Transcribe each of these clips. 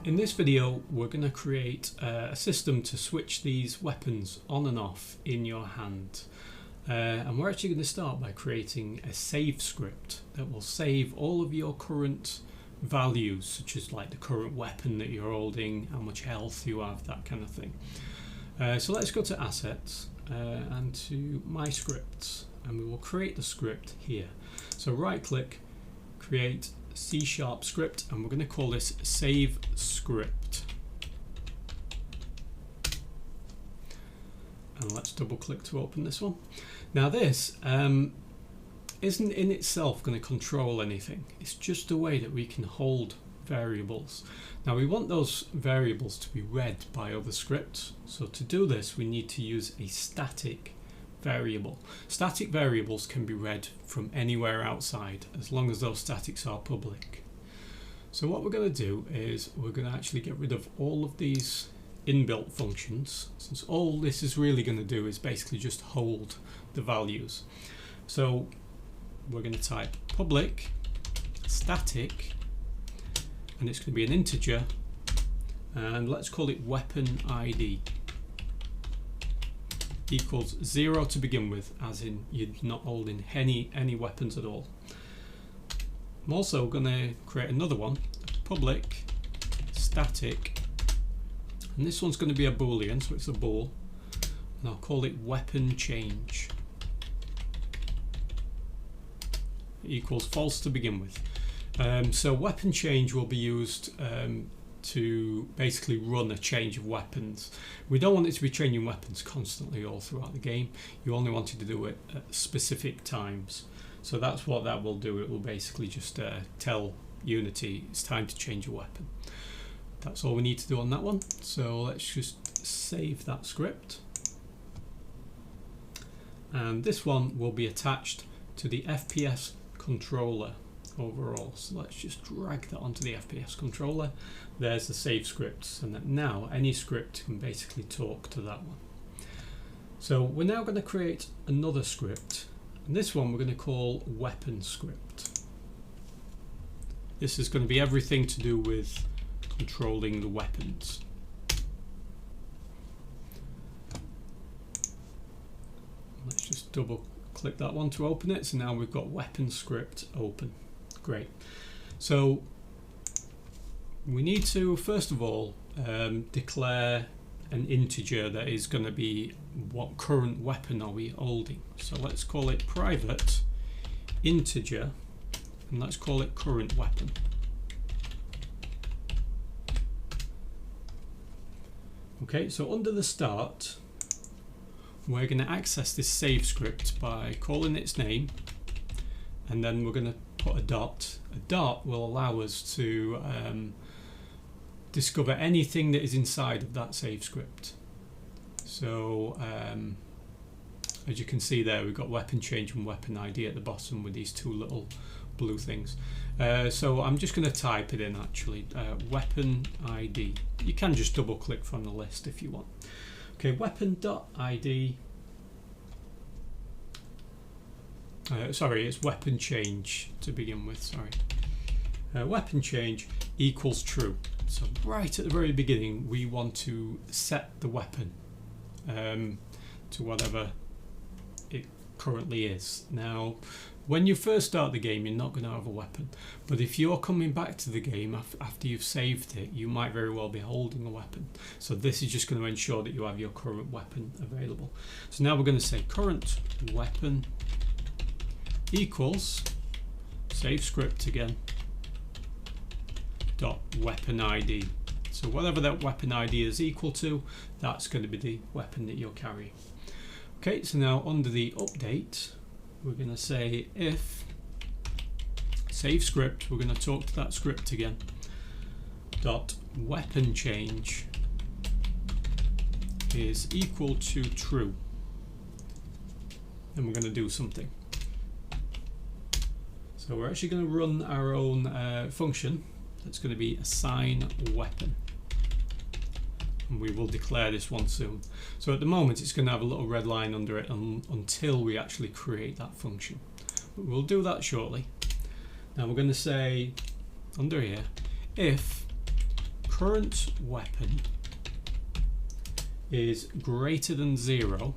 In this video, we're going to create a system to switch these weapons on and off in your hand. And we're actually going to start by creating a save script that will save all of your current values, such as like the current weapon that you're holding, how much health you have, that kind of thing. So let's go to Assets and to My Scripts, and we will create the script here. So right click, create C# script, and we're going to call this save script. And let's double click to open this one. Now this isn't in itself going to control anything. It's just a way that we can hold variables. Now we want those variables to be read by other scripts. So to do this, we need to use a static variable. Static variables can be read from anywhere outside as long as those statics are public. So what we're going to do is we're going to actually get rid of all of these inbuilt functions, since all this is really going to do is basically just hold the values. So we're going to type public static, and it's going to be an integer, and let's call it weapon ID equals 0 to begin with, as in you're not holding any weapons at all. I'm also going to create another one, public static, and this one's going to be a boolean, so it's a bool, and I'll call it weapon change equals false to begin with. So weapon change will be used to basically run a change of weapons. We don't want it to be changing weapons constantly all throughout the game. You only want it to do it at specific times. So that's what that will do. It will basically just tell Unity it's time to change a weapon. That's all we need to do on that one. So let's just save that script. And this one will be attached to the FPS controller overall. So let's just drag that onto the FPS controller. There's the save scripts, and that now any script can basically talk to that one. So we're now going to create another script, and this one we're going to call weapon script. This is going to be everything to do with controlling the weapons. Let's just double click that one to open it. So now we've got weapon script open. Great. So we need to first of all declare an integer that is going to be what current weapon are we holding. So let's call it private integer, and let's call it current weapon. Okay, so under the start, we're going to access this save script by calling its name, and then we're going to put a dot. A dot will allow us to discover anything that is inside of that save script. So as you can see there, we've got weapon change and weapon ID at the bottom with these two little blue things. So I'm just going to type it in actually, weapon ID. You can just double click from the list if you want. Okay, weapon.id. Sorry, it's weapon change to begin with, sorry. Weapon change equals true. So right at the very beginning, we want to set the weapon to whatever it currently is. Now, when you first start the game, you're not going to have a weapon. But if you're coming back to the game after you've saved it, you might very well be holding a weapon. So this is just going to ensure that you have your current weapon available. So now we're going to say current weapon equals save script again dot weapon ID. So whatever that weapon ID is equal to, that's going to be the weapon that you're carrying. Okay, so now under the update, we're going to say if save script, we're going to talk to that script again, dot weapon change is equal to true. And we're going to do something. So we're actually going to run our own function that's going to be assign weapon. And we will declare this one soon. So at the moment it's going to have a little red line under it until we actually create that function. But we'll do that shortly. Now we're going to say under here, if current weapon is greater than 0,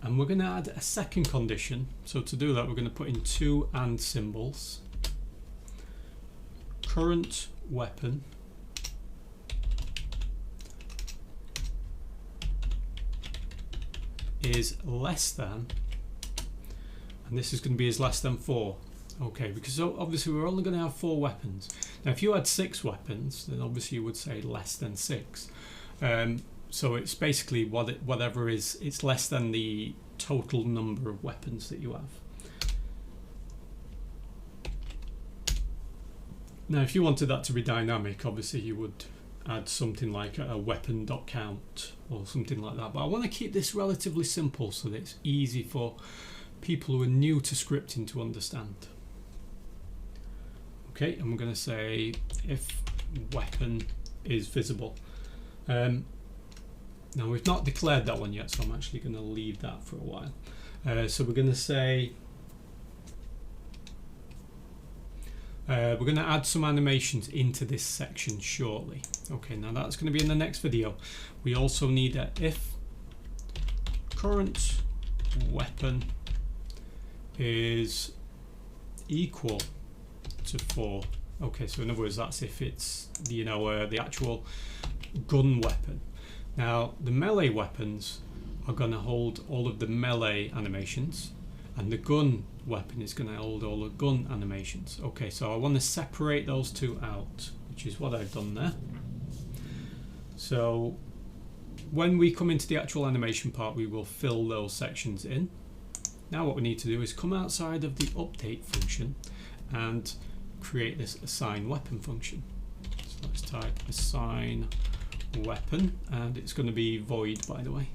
and we're going to add a second condition. So to do that, we're going to put in two AND symbols. Current weapon is less than, and this is going to be as less than 4. Okay, because obviously we're only going to have 4 weapons. Now if you had 6 weapons, then obviously you would say less than 6. So it's basically whatever is, it's less than the total number of weapons that you have. Now if you wanted that to be dynamic, obviously you would add something like a weapon.count or something like that, but I want to keep this relatively simple so that it's easy for people who are new to scripting to understand. Okay, and we're going to say if weapon is visible. Now we've not declared that one yet, so I'm actually going to leave that for a while. So we're going to say we're going to add some animations into this section shortly. Okay, now that's going to be in the next video. We also need a if current weapon is equal to 4. Okay, so in other words, that's if it's the actual gun weapon. Now the melee weapons are going to hold all of the melee animations, and the gun weapon is going to hold all the gun animations. Okay, so I want to separate those two out, which is what I've done there. So when we come into the actual animation part, we will fill those sections in. Now what we need to do is come outside of the update function and create this assign weapon function. So let's type assign weapon, and it's going to be void, by the way.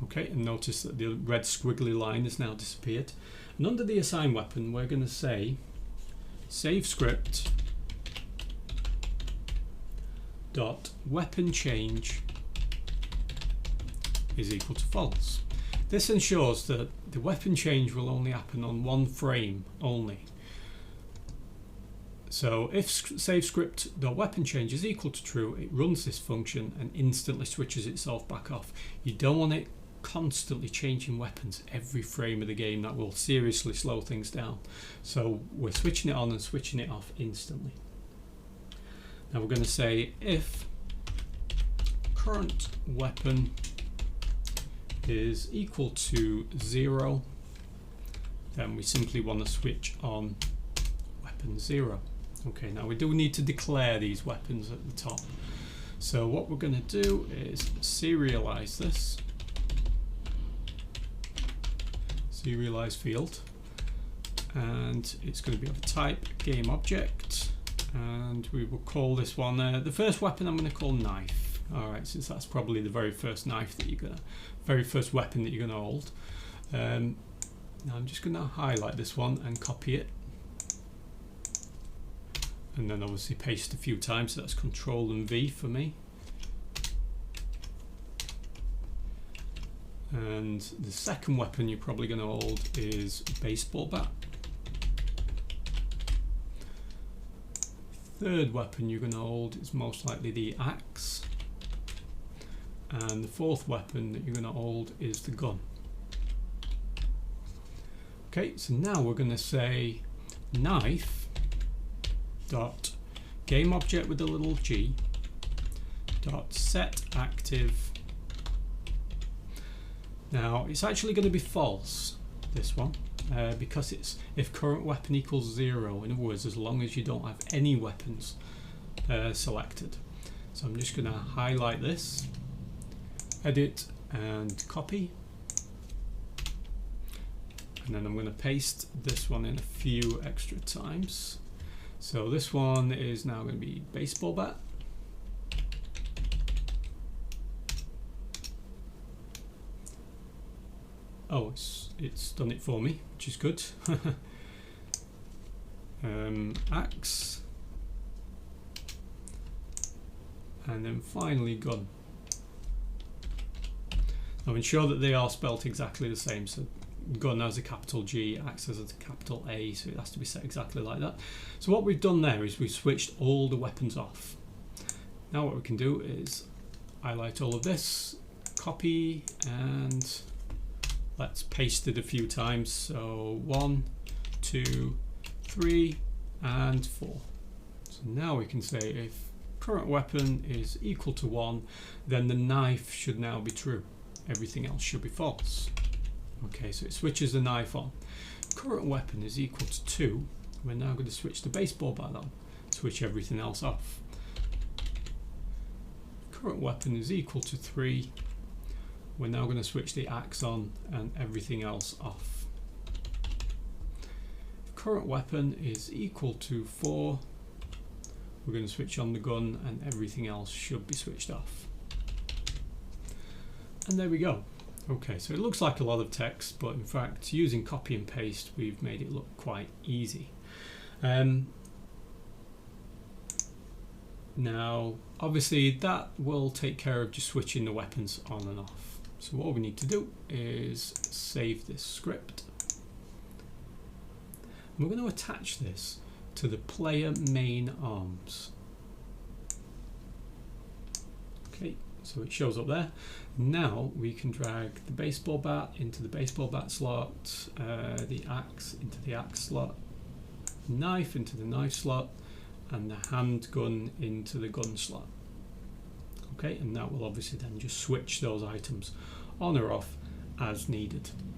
Okay, and notice that the red squiggly line has now disappeared. And under the assign weapon, we're going to say save script dot weapon change is equal to false. This ensures that the weapon change will only happen on one frame only. So if save script dot weapon change is equal to true, it runs this function and instantly switches itself back off. You don't want it constantly changing weapons every frame of the game. That will seriously slow things down. So we're switching it on and switching it off instantly. Now we're going to say if current weapon is equal to 0, then we simply want to switch on weapon 0. Okay, now we do need to declare these weapons at the top. So what we're going to do is serialize this. Serialize field, and it's going to be of type game object, and we will call this one the first weapon I'm going to call knife. Alright, since that's probably the very first knife that very first weapon that you're going to hold. Now I'm just going to highlight this one and copy it, and then obviously paste a few times. So that's Control and V for me. And the second weapon you're probably going to hold is baseball bat. Third weapon you're going to hold is most likely the axe. And the fourth weapon that you're going to hold is the gun. Okay, so now we're going to say knife dot game object with a little g dot set active. Now it's actually going to be false, this one, because it's if current weapon equals 0. In other words, as long as you don't have any weapons selected. So I'm just going to highlight this, edit and copy, and then I'm going to paste this one in a few extra times. So this one is now going to be baseball bat. Oh, it's done it for me, which is good. Axe, and then finally gun. Now ensure that they are spelt exactly the same, so gun has a capital G, axe has a capital A, so it has to be set exactly like that. So what we've done there is we've switched all the weapons off. Now what we can do is highlight all of this, copy, and let's paste it a few times. So 1, 2, 3, and 4. So now we can say if current weapon is equal to 1, then the knife should now be true. Everything else should be false. Okay, so it switches the knife on. Current weapon is equal to 2. We're now going to switch the baseball bat on, switch everything else off. Current weapon is equal to 3. We're now going to switch the axe on and everything else off. Current weapon is equal to 4. We're going to switch on the gun and everything else should be switched off. And there we go. Okay, so it looks like a lot of text, but in fact using copy and paste we've made it look quite easy. Now obviously that will take care of just switching the weapons on and off. So what we need to do is save this script. And we're going to attach this to the player main arms. Okay, so it shows up there. Now we can drag the baseball bat into the baseball bat slot, the axe into the axe slot, knife into the knife slot, and the handgun into the gun slot. Okay, and that will obviously then just switch those items on or off as needed.